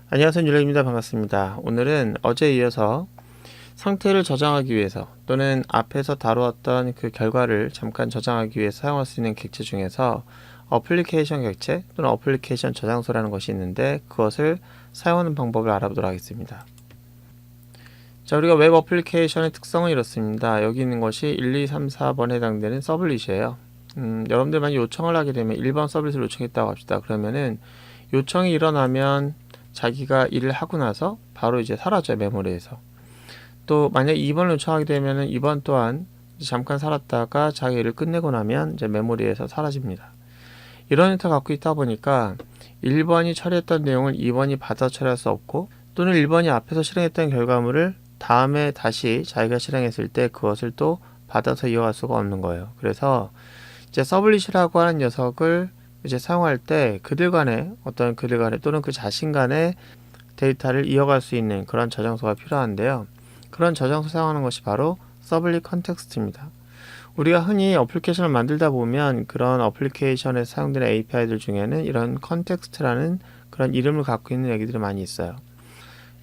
안녕하세요, 율레입니다. 반갑습니다. 오늘은 어제에 이어서 상태를 저장하기 위해서 또는 앞에서 다루었던 그 결과를 잠깐 저장하기 위해서 사용할 수 있는 객체 중에서 어플리케이션 객체 또는 어플리케이션 저장소라는 것이 있는데, 그것을 사용하는 방법을 알아보도록 하겠습니다. 자, 우리가 웹 어플리케이션의 특성은 이렇습니다. 여기 있는 것이 1, 2, 3, 4번에 해당되는 서블릿이에요. 여러분들 만약 요청을 하게 되면 1번 서블릿을 요청했다고 합시다. 그러면은 요청이 일어나면 자기가 일을 하고 나서 바로 이제 사라져요, 메모리에서. 또 만약 2번을 요청하게 되면은 2번 또한 잠깐 살았다가 자기 일을 끝내고 나면 이제 메모리에서 사라집니다. 이런 형태를 갖고 있다 보니까 1번이 처리했던 내용을 2번이 받아 처리할 수 없고, 또는 1번이 앞에서 실행했던 결과물을 다음에 다시 자기가 실행했을 때 그것을 또 받아서 이어갈 수가 없는 거예요. 그래서 이제 서블릿이라고 하는 녀석을 이제 사용할 때 그들 간에 또는 그 자신 간의 데이터를 이어갈 수 있는 그런 저장소가 필요한데요. 그런 저장소 사용하는 것이 바로 서블릿 컨텍스트입니다. 우리가 흔히 어플리케이션을 만들다 보면 그런 어플리케이션에 사용되는 API들 중에는 이런 컨텍스트라는 그런 이름을 갖고 있는 얘기들이 많이 있어요.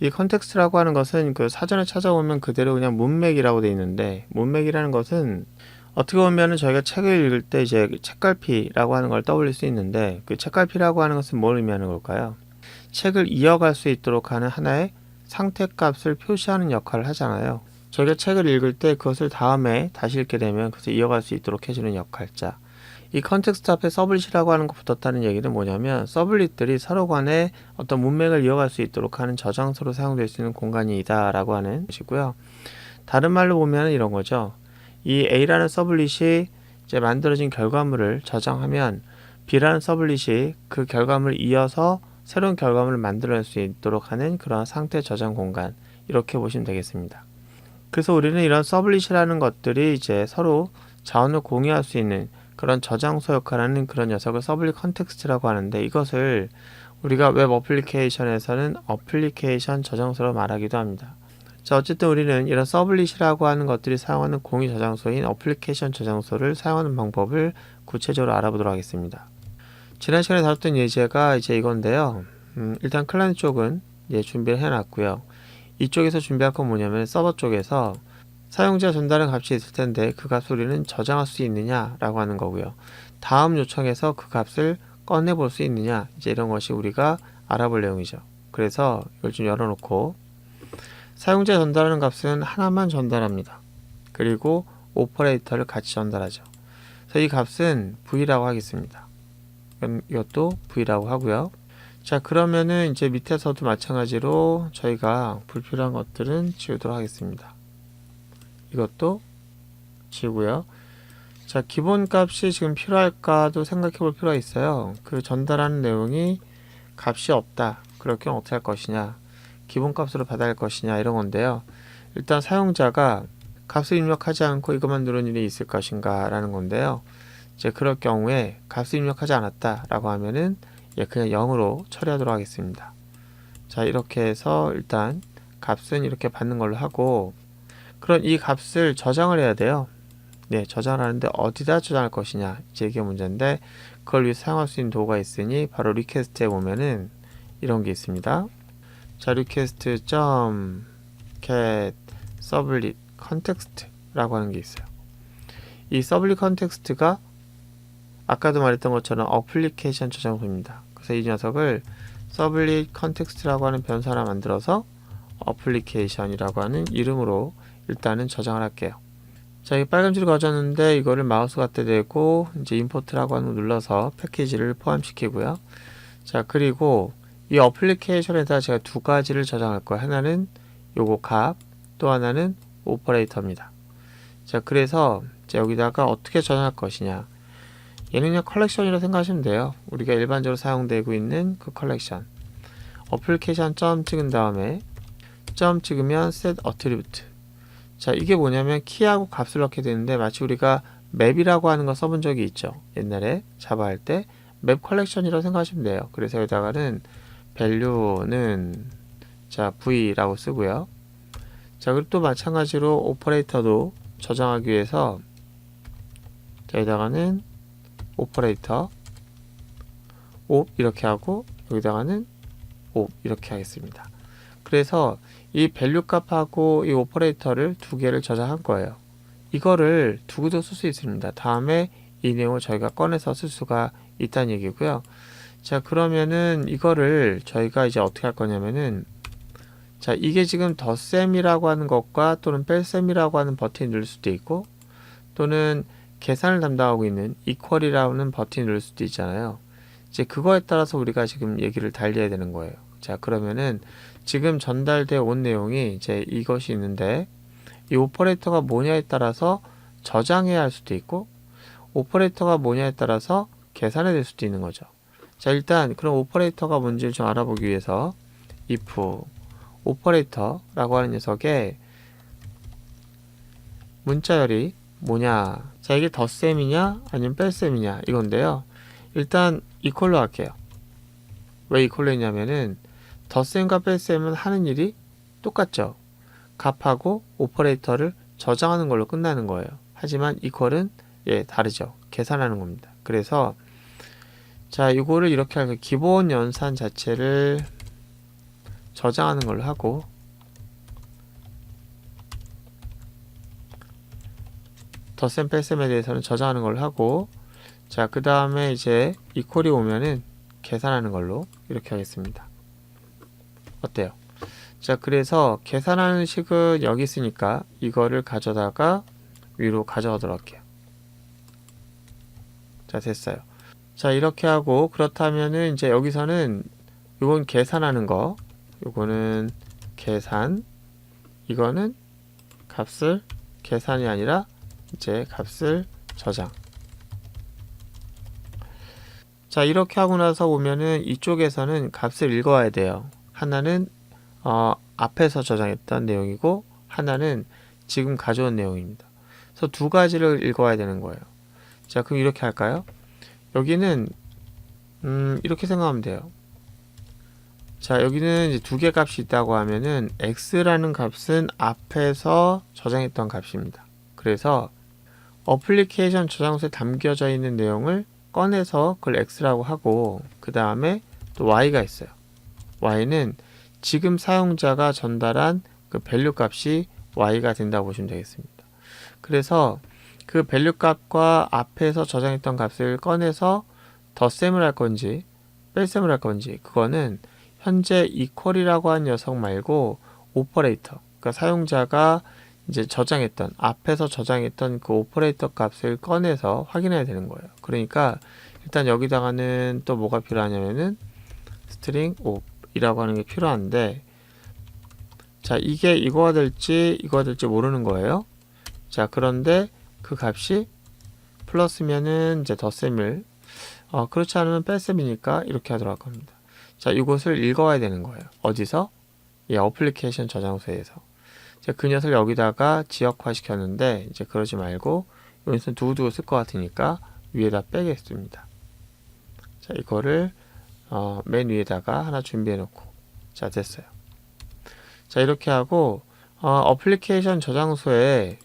이 컨텍스트라고 하는 것은 그 사전에 찾아보면 그대로 그냥 문맥이라고 되어 있는데, 문맥이라는 것은 어떻게 보면은 저희가 책을 읽을 때 이제 책갈피라고 하는 걸 떠올릴 수 있는데, 그 책갈피라고 하는 것은 뭘 의미하는 걸까요? 책을 이어갈 수 있도록 하는 하나의 상태값을 표시하는 역할을 하잖아요. 저희가 책을 읽을 때 그것을 다음에 다시 읽게 되면 그것을 이어갈 수 있도록 해주는 역할자. 이 컨텍스트 앞에 서블릿이라고 하는 거 붙었다는 얘기는 뭐냐면, 서블릿들이 서로 간에 어떤 문맥을 이어갈 수 있도록 하는 저장소로 사용될 수 있는 공간이다 라고 하는 것이고요. 다른 말로 보면 이런 거죠. 이 A라는 서블릿이 이제 만들어진 결과물을 저장하면 B라는 서블릿이 그 결과물을 이어서 새로운 결과물을 만들어낼 수 있도록 하는 그런 상태 저장 공간, 이렇게 보시면 되겠습니다. 그래서 우리는 이런 서블릿이라는 것들이 이제 서로 자원을 공유할 수 있는 그런 저장소 역할을 하는 그런 녀석을 서블릿 컨텍스트라고 하는데, 이것을 우리가 웹 어플리케이션에서는 어플리케이션 저장소로 말하기도 합니다. 자, 어쨌든 우리는 이런 서블릿이라고 하는 것들이 사용하는 공유 저장소인 어플리케이션 저장소를 사용하는 방법을 구체적으로 알아보도록 하겠습니다. 지난 시간에 다뤘던 예제가 이제 이건데요. 일단 클라이언트 쪽은 이제 준비를 해놨고요. 이쪽에서 준비할 건 뭐냐면, 서버 쪽에서 사용자 전달한 값이 있을 텐데 그 값을 우리는 저장할 수 있느냐 라고 하는 거고요. 다음 요청에서 그 값을 꺼내 볼 수 있느냐, 이제 이런 것이 우리가 알아볼 내용이죠. 그래서 이걸 좀 열어놓고, 사용자 전달하는 값은 하나만 전달합니다. 그리고 오퍼레이터를 같이 전달하죠. 그래서 이 값은 V라고 하겠습니다. 그럼 이것도 V라고 하고요. 자, 그러면은 이제 밑에서도 마찬가지로 저희가 불필요한 것들은 지우도록 하겠습니다. 이것도 지우고요. 자, 기본값이 지금 필요할까도 생각해 볼 필요가 있어요. 그 전달하는 내용이 값이 없다. 그럴 경우 어떻게 할 것이냐, 기본값으로 받아야 할 것이냐, 이런 건데요. 일단 사용자가 값을 입력하지 않고 이것만 누른 일이 있을 것인가 라는 건데요. 이제 그럴 경우에 값을 입력하지 않았다 라고 하면은 그냥 0으로 처리하도록 하겠습니다. 자, 이렇게 해서 일단 값은 이렇게 받는 걸로 하고, 그럼 이 값을 저장을 해야 돼요. 네, 저장을 하는데 어디다 저장할 것이냐, 이제 이게 문제인데, 그걸 위해 사용할 수 있는 도구가 있으니 바로 리퀘스트에 보면은 이런 게 있습니다. 자, request.get sublit context라고 하는 게 있어요. 이 sublit context가 아까도 말했던 것처럼 어플리케이션 저장소입니다. 그래서 이 녀석을 sublit context라고 하는 변수 하나 만들어서 어플리케이션이라고 하는 이름으로 일단은 저장을 할게요. 자, 이 빨간 줄이 거졌는데 이거를 마우스 갖다 대고 이제 임포트라고 하는 거 눌러서 패키지를 포함시키고요. 자, 그리고 이 어플리케이션에다 제가 두 가지를 저장할 거예요. 하나는 요거 값, 또 하나는 오퍼레이터입니다. 자, 그래서 여기다가 어떻게 저장할 것이냐, 얘는 그냥 컬렉션이라고 생각하시면 돼요. 우리가 일반적으로 사용되고 있는 그 컬렉션. 어플리케이션 점 찍은 다음에 점 찍으면 set attribute. 자, 이게 뭐냐면 키하고 값을 넣게 되는데, 마치 우리가 맵이라고 하는 거 써본 적이 있죠. 옛날에 자바 할 때 맵 컬렉션이라고 생각하시면 돼요. 그래서 여기다가는 value는 자 V라고 쓰고요. 자, 그리고 또 마찬가지로 오퍼레이터도 저장하기 위해서 자, 여기다가는 오퍼레이터 옵 이렇게 하고, 여기다가는 5 이렇게 하겠습니다. 그래서 이 밸류 값하고 이 오퍼레이터를 두 개를 저장한 거예요. 이거를 두고도 쓸 수 있습니다. 다음에 이 내용을 저희가 꺼내서 쓸 수가 있다는 얘기고요. 자, 그러면은 이거를 저희가 이제 어떻게 할 거냐면은, 자, 이게 지금 덧셈이라고 하는 것과 또는 뺄셈이라고 하는 버튼이 누를 수도 있고, 또는 계산을 담당하고 있는 equal이라는 버튼이 누를 수도 있잖아요. 이제 그거에 따라서 우리가 지금 얘기를 달리해야 되는 거예요. 자, 그러면은 지금 전달되어 온 내용이 이제 이것이 있는데, 이 오퍼레이터가 뭐냐에 따라서 저장해야 할 수도 있고, 오퍼레이터가 뭐냐에 따라서 계산해야 될 수도 있는 거죠. 자, 일단 그럼 오퍼레이터가 뭔지를 좀 알아보기 위해서 if 오퍼레이터라고 하는 녀석의 문자열이 뭐냐, 자, 이게 덧셈이냐 아니면 뺄셈이냐 이건데요. 일단 이퀄로 할게요. 왜 이퀄로 했냐면은 덧셈과 뺄셈은 하는 일이 똑같죠. 값하고 오퍼레이터를 저장하는 걸로 끝나는 거예요. 하지만 이퀄은 다르죠. 계산하는 겁니다. 그래서 자, 이거를 이렇게 할게요. 기본 연산 자체를 저장하는 걸로 하고, 덧셈 뺄셈에 대해서는 저장하는 걸로 하고, 자, 그 다음에 이제 이퀄이 오면은 계산하는 걸로 이렇게 하겠습니다. 어때요? 자, 그래서 계산하는 식은 여기 있으니까 이거를 가져다가 위로 가져가도록 할게요. 자, 됐어요. 자, 이렇게 하고, 그렇다면은 이제 여기서는 이건 계산하는 거, 요거는 계산, 이거는 값을 계산이 아니라 이제 값을 저장. 자, 이렇게 하고 나서 보면은 이쪽에서는 값을 읽어야 돼요. 하나는 앞에서 저장했던 내용이고, 하나는 지금 가져온 내용입니다. 그래서 두 가지를 읽어야 되는 거예요. 자, 그럼 이렇게 할까요? 여기는 이렇게 생각하면 돼요. 자, 여기는 이제 두 개 값이 있다고 하면은 x라는 값은 앞에서 저장했던 값입니다. 그래서 어플리케이션 저장소에 담겨져 있는 내용을 꺼내서 그걸 x라고 하고, 그 다음에 또 y가 있어요. y는 지금 사용자가 전달한 그 밸류 값이 y가 된다고 보시면 되겠습니다. 그래서 그 밸류 값과 앞에서 저장했던 값을 꺼내서 덧셈을 할 건지 뺄셈을 할 건지, 그거는 현재 equal이라고 한 녀석 말고 오퍼레이터, 그러니까 사용자가 이제 저장했던, 앞에서 저장했던 그 오퍼레이터 값을 꺼내서 확인해야 되는 거예요. 그러니까 일단 여기다가는 또 뭐가 필요하냐면은 string op이라고 하는 게 필요한데, 자, 이게 이거가 될지 이거가 될지 모르는 거예요. 자, 그런데 그 값이 플러스면은 이제 덧셈을, 그렇지 않으면 뺄셈이니까 이렇게 하도록 할 겁니다. 자, 이것을 읽어야 되는 거예요. 어디서? 어플리케이션 저장소에서. 자, 그 녀석을 여기다가 지역화 시켰는데, 이제 그러지 말고 여기서 두고두고 쓸 것 같으니까 위에다 빼겠습니다. 자, 이거를 맨 위에다가 하나 준비해 놓고, 자, 됐어요. 자, 이렇게 하고 어플리케이션 저장소에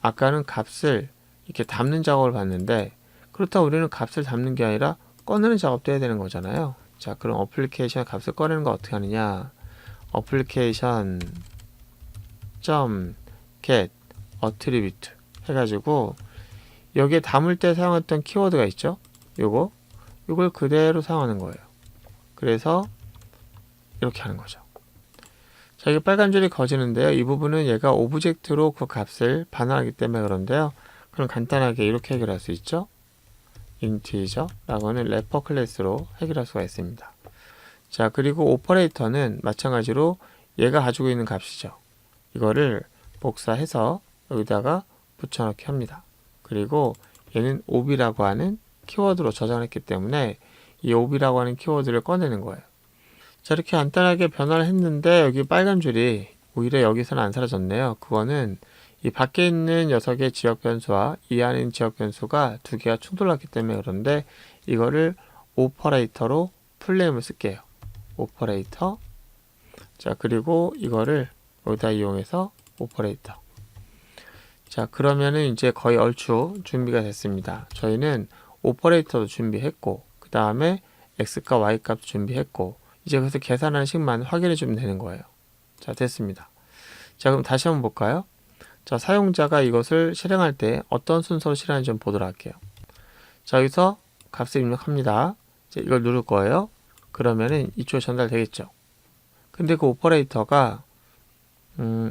아까는 값을 이렇게 담는 작업을 봤는데, 그렇다고 우리는 값을 담는 게 아니라 꺼내는 작업도 해야 되는 거잖아요. 자, 그럼 어플리케이션 값을 꺼내는 거 어떻게 하느냐? 어플리케이션 get attribute 해가지고 여기에 담을 때 사용했던 키워드가 있죠? 요걸 그대로 사용하는 거예요. 그래서 이렇게 하는 거죠. 자, 이게 빨간 줄이 거지는데요. 이 부분은 얘가 오브젝트로 그 값을 반환하기 때문에 그런데요. 그럼 간단하게 이렇게 해결할 수 있죠. integer라고 하는 래퍼 클래스로 해결할 수가 있습니다. 자, 그리고 오퍼레이터는 마찬가지로 얘가 가지고 있는 값이죠. 이거를 복사해서 여기다가 붙여넣기 합니다. 그리고 얘는 op이라고 하는 키워드로 저장했기 때문에 이 op이라고 하는 키워드를 꺼내는 거예요. 자, 이렇게 간단하게 변화를 했는데 여기 빨간 줄이 오히려 여기서는 안 사라졌네요. 그거는 이 밖에 있는 녀석의 지역 변수와 이 안에 있는 지역 변수가 두 개가 충돌했기 때문에 그런데, 이거를 오퍼레이터로 풀네임을 쓸게요. 오퍼레이터. 자, 그리고 이거를 여기다 이용해서 오퍼레이터. 자, 그러면은 이제 거의 얼추 준비가 됐습니다. 저희는 오퍼레이터도 준비했고, 그 다음에 x과 y 값도 준비했고, 이제 그래서 계산하는 식만 확인해 주면 되는 거예요. 자, 됐습니다. 자, 그럼 다시 한번 볼까요? 자, 사용자가 이것을 실행할 때 어떤 순서로 실행하는지 좀 보도록 할게요. 자, 여기서 값을 입력합니다. 이제 이걸 누를 거예요. 그러면은 이쪽에 전달되겠죠. 근데 그 오퍼레이터가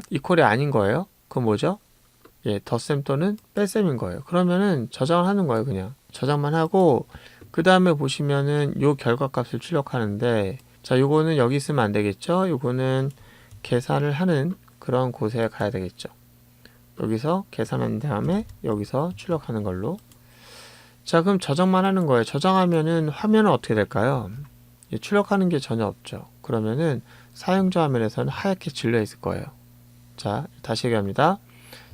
이퀄이 아닌 거예요. 그건 뭐죠? 예, 덧셈 또는 뺄셈인 거예요. 그러면은 저장을 하는 거예요. 그냥 저장만 하고 그 다음에 보시면은 요 결과값을 출력하는데, 자, 요거는 여기 있으면 안 되겠죠. 요거는 계산을 하는 그런 곳에 가야 되겠죠. 여기서 계산한 다음에 여기서 출력하는 걸로. 자, 그럼 저장만 하는 거예요. 저장하면은 화면은 어떻게 될까요? 예, 출력하는 게 전혀 없죠. 그러면은 사용자 화면에서는 하얗게 질려 있을 거예요. 자, 다시 얘기합니다.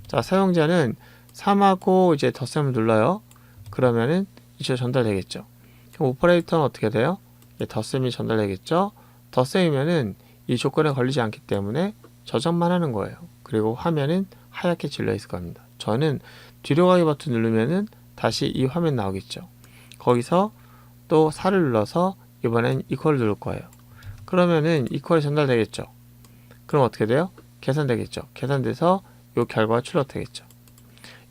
자, 사용자는 3하고 이제 덧셈을 눌러요. 그러면은 이제 전달되겠죠. 그럼 오퍼레이터는 어떻게 돼요? 예, 덧셈이 전달되겠죠. 덧셈이면은 이 조건에 걸리지 않기 때문에 저장만 하는 거예요. 그리고 화면은 하얗게 질려 있을 겁니다. 저는 뒤로 가기 버튼 누르면은 다시 이 화면 나오겠죠. 거기서 또 4를 눌러서 이번엔 이퀄을 누를 거예요. 그러면은 이퀄이 전달되겠죠. 그럼 어떻게 돼요? 계산되겠죠. 계산돼서 이 결과가 출력되겠죠.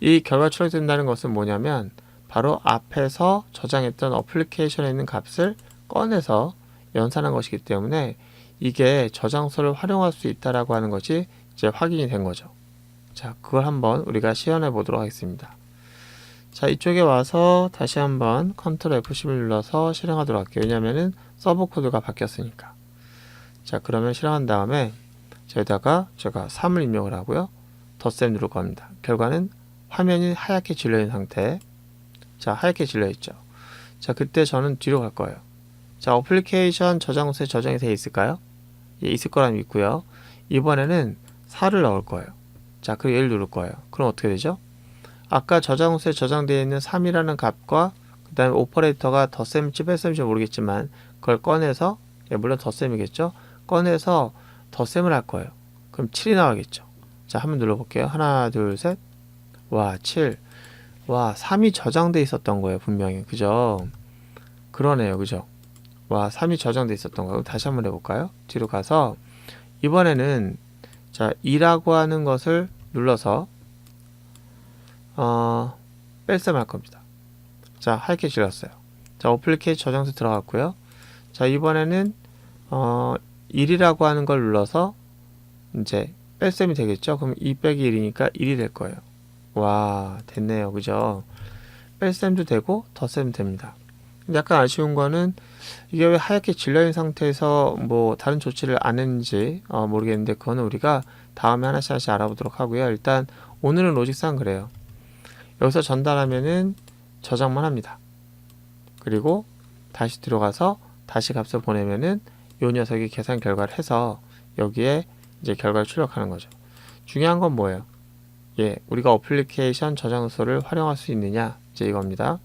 이 결과 출력된다는 것은 뭐냐면 바로 앞에서 저장했던 어플리케이션에 있는 값을 꺼내서 연산한 것이기 때문에 이게 저장소를 활용할 수 있다라고 하는 것이 이제 확인이 된 거죠. 자, 그걸 한번 우리가 시연해 보도록 하겠습니다. 자, 이쪽에 와서 다시 한번 컨트롤 F10을 눌러서 실행하도록 할게요. 왜냐면은 서버 코드가 바뀌었으니까. 자, 그러면 실행한 다음에 저기다가 제가 3을 입력을 하고요. 덧셈 누를 겁니다. 결과는 화면이 하얗게 질려있는 상태. 자, 하얗게 질려있죠. 자, 그때 저는 뒤로 갈 거예요. 자, 어플리케이션 저장소에 저장이 되어 있을까요? 예, 있을 거라 믿고요. 이번에는 4를 넣을 거예요. 자, 그리고 얘를 누를 거예요. 그럼 어떻게 되죠? 아까 저장소에 저장되어 있는 3이라는 값과 그 다음에 오퍼레이터가 덧셈일지 뺄셈일지 모르겠지만 그걸 꺼내서, 예, 물론 덧셈이겠죠? 꺼내서 덧셈을 할 거예요. 그럼 7이 나가겠죠. 자, 한번 눌러볼게요. 하나, 둘, 셋. 와, 7. 와, 3이 저장돼 있었던 거예요. 분명히. 그죠? 그러네요. 그죠? 와, 3이 저장돼 있었던 거예요. 다시 한번 해볼까요? 뒤로 가서 이번에는 자, 2라고 하는 것을 눌러서 뺄셈 할 겁니다. 자, 하얗게 질렀어요. 자, 어플리케이션 저장소 들어갔고요. 자, 이번에는 1이라고 하는 걸 눌러서 이제 뺄셈이 되겠죠. 그럼 2 빼기 1이니까 1이 될 거예요. 와, 됐네요. 그죠? 뺄셈도 되고 덧셈도 됩니다. 약간 아쉬운 거는 이게 왜 하얗게 질려있는 상태에서 뭐 다른 조치를 안 했는지 모르겠는데, 그거는 우리가 다음에 하나씩 알아보도록 하고요. 일단 오늘은 로직상 그래요. 여기서 전달하면은 저장만 합니다. 그리고 다시 들어가서 다시 값을 보내면은 이 녀석이 계산 결과를 해서 여기에 이제 결과를 출력하는 거죠. 중요한 건 뭐예요? 예, 우리가 어플리케이션 저장소를 활용할 수 있느냐, 이제 이겁니다.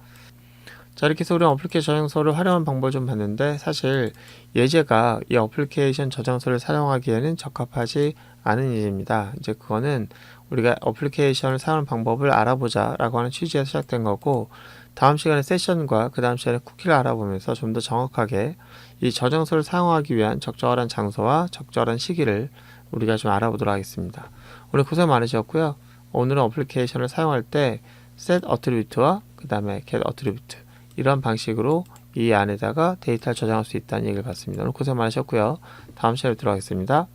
자, 이렇게 해서 우리가 어플리케이션 저장소를 활용하는 방법을 좀 봤는데, 사실 예제가 이 어플리케이션 저장소를 사용하기에는 적합하지 않은 예제입니다. 이제 그거는 우리가 어플리케이션을 사용하는 방법을 알아보자 라고 하는 취지에서 시작된 거고, 다음 시간에 세션과 그 다음 시간에 쿠키를 알아보면서 좀 더 정확하게 이 저장소를 사용하기 위한 적절한 장소와 적절한 시기를 우리가 좀 알아보도록 하겠습니다. 오늘 고생 많으셨고요. 오늘은 어플리케이션을 사용할 때 set attribute와 그 다음에 get attribute, 이런 방식으로 이 안에다가 데이터를 저장할 수 있다는 얘기를 봤습니다. 오늘 고생 많으셨고요. 다음 시간에 들어가겠습니다.